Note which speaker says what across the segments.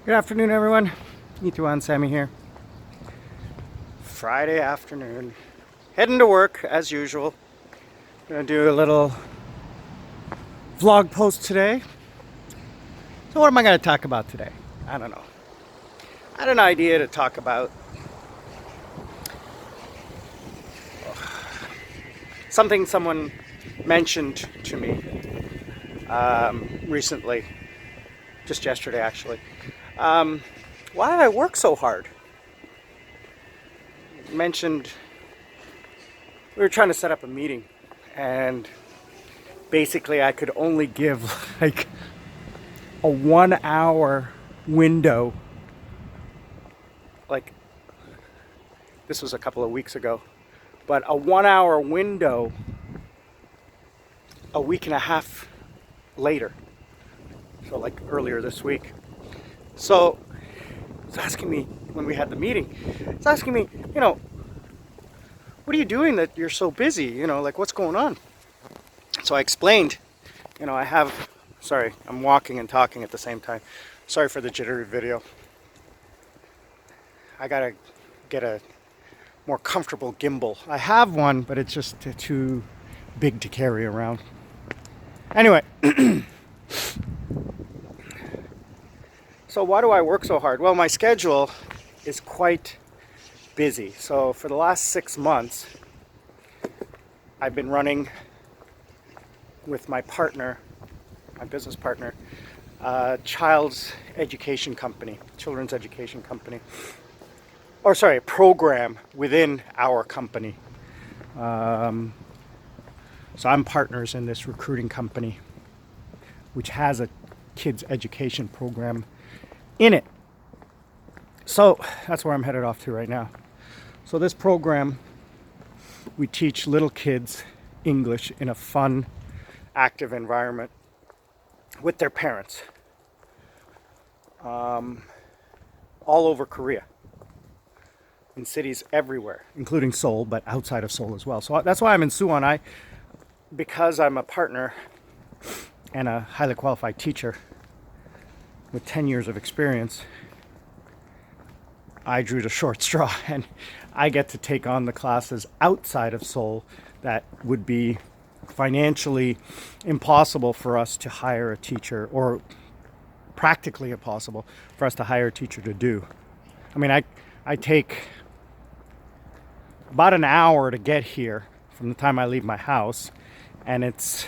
Speaker 1: Good afternoon, everyone. Nituan Sammy here. Friday afternoon. Heading to work as usual. Gonna do a little vlog post today. So, what am I gonna talk about today? I don't know. I had an idea to talk about something someone mentioned to me recently, just yesterday actually. Why do I work so hard? Mentioned we were trying to set up a meeting, and basically I could only give like a 1 hour window. Like, this was a couple of weeks ago, but a 1 hour window a week and a half later. So like earlier this week. So it's asking me when we had the meeting, it's asking me, what are you doing that you're so busy? Like, what's going on? So I explained, sorry, I'm walking and talking at the same time. Sorry for the jittery video. I gotta get a more comfortable gimbal. I have one, but it's just too big to carry around. Anyway, so why do I work so hard? Well, my schedule is quite busy. So for the last 6 months, I've been running with my partner, my business partner, children's education company, a program within our company. So I'm partners in this recruiting company, which has a kids education program in it. So that's where I'm headed off to right now. So this program, we teach little kids English in a fun, active environment with their parents, all over Korea, in cities everywhere, including Seoul, but outside of Seoul as well. So that's why I'm in Suwon. Because I'm a partner and a highly qualified teacher with 10 years of experience, I drew the short straw, and I get to take on the classes outside of Seoul that would be financially impossible for us to hire a teacher, or practically impossible for us to hire a teacher to do. I mean, I take about an hour to get here from the time I leave my house, and it's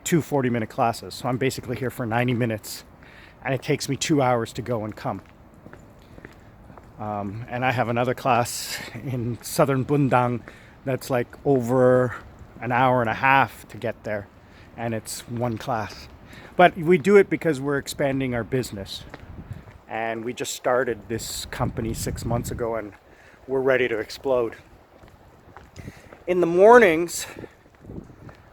Speaker 1: 2 40-minute classes. So I'm basically here for 90 minutes, and it takes me 2 hours to go and come. And I have another class in southern Bundang that's like over an hour and a half to get there, and it's one class. But we do it because we're expanding our business, and we just started this company 6 months ago, and we're ready to explode. In the mornings,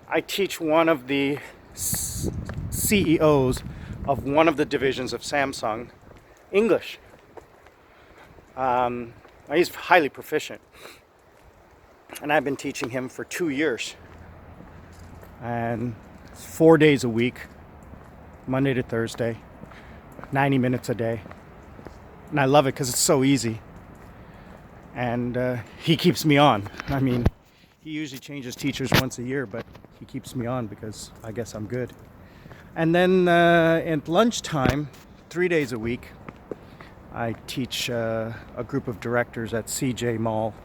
Speaker 1: I teach one of the CEOs of one of the divisions of Samsung English. He's highly proficient, and I've been teaching him for 2 years, and it's 4 days a week, Monday to Thursday, 90 minutes a day, and I love it because it's so easy, and he keeps me on. I mean, he usually changes teachers once a year, but he keeps me on because I guess I'm good. And then at lunchtime, 3 days a week, I teach a group of directors at CJ Mall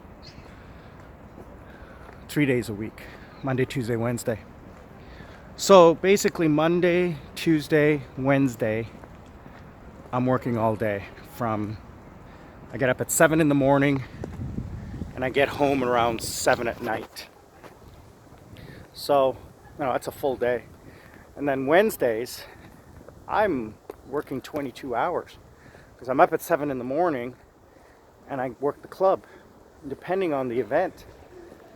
Speaker 1: 3 days a week, Monday, Tuesday, Wednesday. So basically Monday, Tuesday, Wednesday, I'm working all day. I get up at 7 in the morning, and I get home around 7 at night. So, it's a full day. And then Wednesdays, I'm working 22 hours because I'm up at 7 in the morning and I work the club. Depending on the event,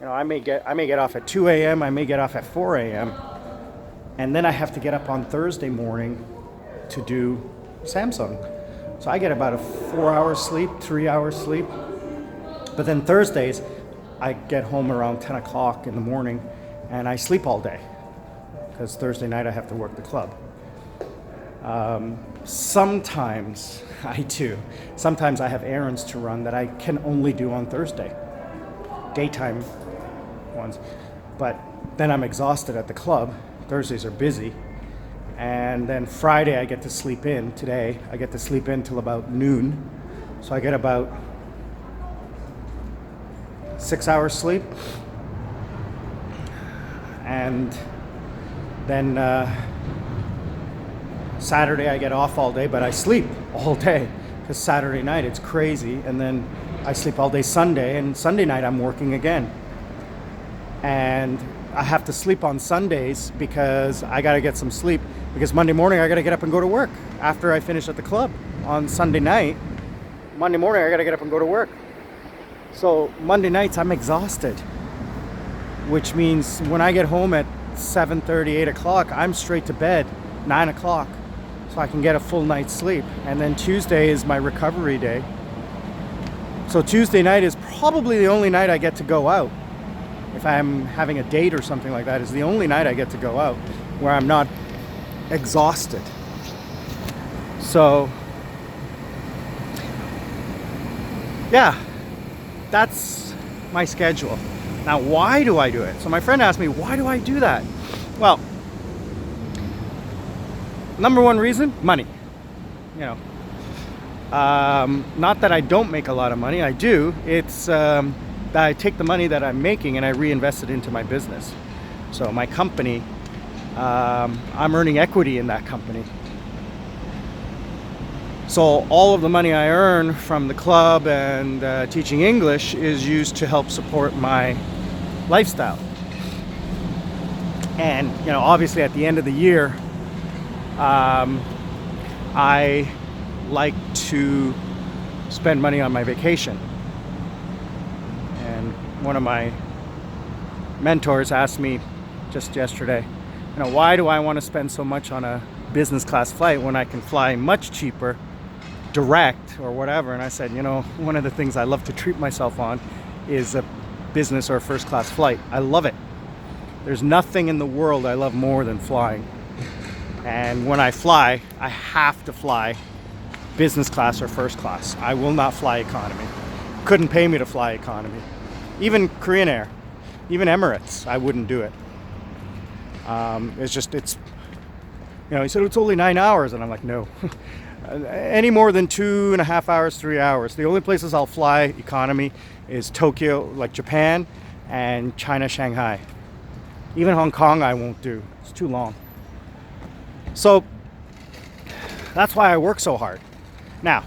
Speaker 1: I may get off at 2 a.m., I may get off at 4 a.m. And then I have to get up on Thursday morning to do Samsung. So I get about a 4 hours sleep, 3 hours sleep. But then Thursdays, I get home around 10 o'clock in the morning, and I sleep all day because Thursday night I have to work the club. Sometimes I do. Sometimes I have errands to run that I can only do on Thursday, daytime ones. But then I'm exhausted at the club. Thursdays are busy. And then Friday I get to sleep in. Today I get to sleep in till about noon. So I get about 6 hours sleep. And then Saturday I get off all day, but I sleep all day because Saturday night it's crazy. And then I sleep all day Sunday, and Sunday night I'm working again. And I have to sleep on Sundays because I got to get some sleep, because Monday morning I got to get up and go to work after I finish at the club on Sunday night. Monday morning I got to get up and go to work. So Monday nights I'm exhausted, which means when I get home at 7:30, 8 o'clock, I'm straight to bed, 9 o'clock, so I can get a full night's sleep. And then Tuesday is my recovery day. So Tuesday night is probably the only night I get to go out. If I'm having a date or something like that, is the only night I get to go out where I'm not exhausted. So, yeah, that's my schedule. Now, why do I do it? So my friend asked me, why do I do that? Well, number one reason, money. You know, not that I don't make a lot of money, I do. It's that I take the money that I'm making and I reinvest it into my business. So my company, I'm earning equity in that company. So all of the money I earn from the club and teaching English is used to help support my lifestyle. And, you know, obviously at the end of the year, I like to spend money on my vacation. And one of my mentors asked me just yesterday, you know, why do I want to spend so much on a business class flight when I can fly much cheaper, direct or whatever? And I said, you know, one of the things I love to treat myself on is a business or first class flight. I love it. There's nothing in the world I love more than flying. And when I fly, I have to fly business class or first class. I will not fly economy. Couldn't pay me to fly economy. Even Korean Air, even Emirates, I wouldn't do it. It's, you know, he said, it's only 9 hours. And I'm like, no. Any more than 2.5 hours, 3 hours. The only places I'll fly economy is Tokyo, like Japan, and China, Shanghai. Even Hong Kong I won't do. It's too long. So that's why I work so hard. Now,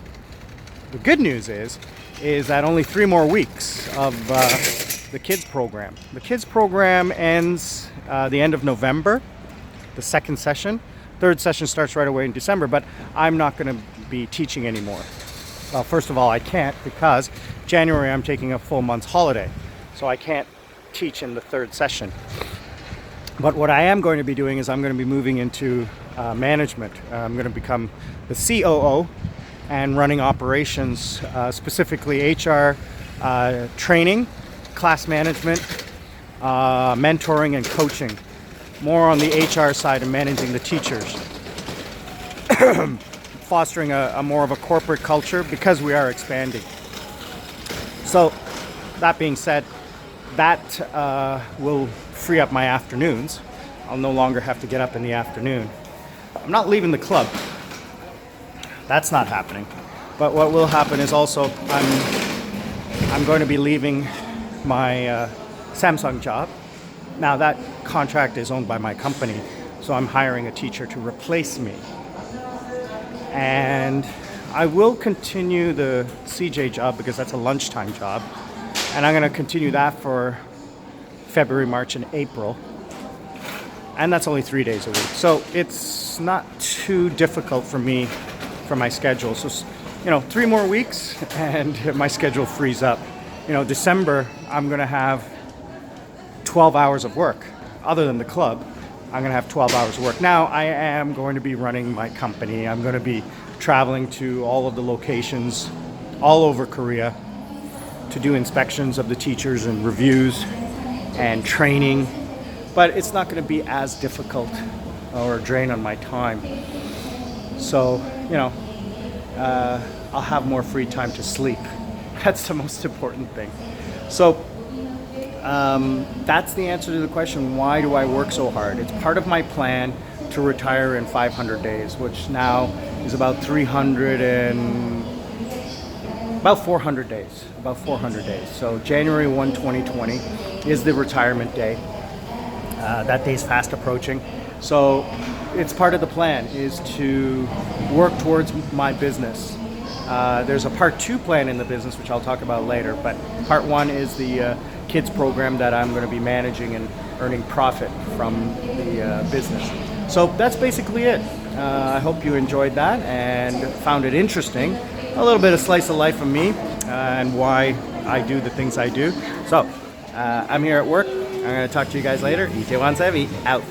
Speaker 1: the good news is that only 3 more weeks of the kids program. The kids program ends the end of November, the second session. Third session starts right away in December, but I'm not going to be teaching anymore. Well, first of all, I can't, because January I'm taking a full month's holiday, so I can't teach in the third session. But what I am going to be doing is I'm going to be moving into management. I'm going to become the COO and running operations, specifically HR, training, class management, mentoring and coaching. More on the HR side and managing the teachers. Fostering a more of a corporate culture because we are expanding. So that being said, that will free up my afternoons. I'll no longer have to get up in the afternoon. I'm not leaving the club. That's not happening. But what will happen is also I'm going to be leaving my Samsung job. Now that contract is owned by my company, so I'm hiring a teacher to replace me. And I will continue the CJ job because that's a lunchtime job. And I'm going to continue that for February, March, and April. And that's only 3 days a week. So it's not too difficult for me, for my schedule. So, you know, 3 more weeks and my schedule frees up. You know, December, I'm going to have 12 hours of work. Other than the club, I'm going to have 12 hours of work. Now, I am going to be running my company. I'm going to be traveling to all of the locations all over Korea to do inspections of the teachers and reviews and training. But it's not going to be as difficult or a drain on my time. So you know, I'll have more free time to sleep. That's the most important thing. So that's the answer to the question, why do I work so hard? It's part of my plan to retire in 500 days, which now is about 400 days. About 400 days. So January 1, 2020 is the retirement day. That day's fast approaching. So it's part of the plan is to work towards my business. There's a part 2 plan in the business, which I'll talk about later, but part 1 is the kids program that I'm going to be managing and earning profit from the business. So that's basically it. I hope you enjoyed that and found it interesting. A little bit of slice of life of me and why I do the things I do. So I'm here at work. I'm going to talk to you guys later. Itaewon Sevi, out.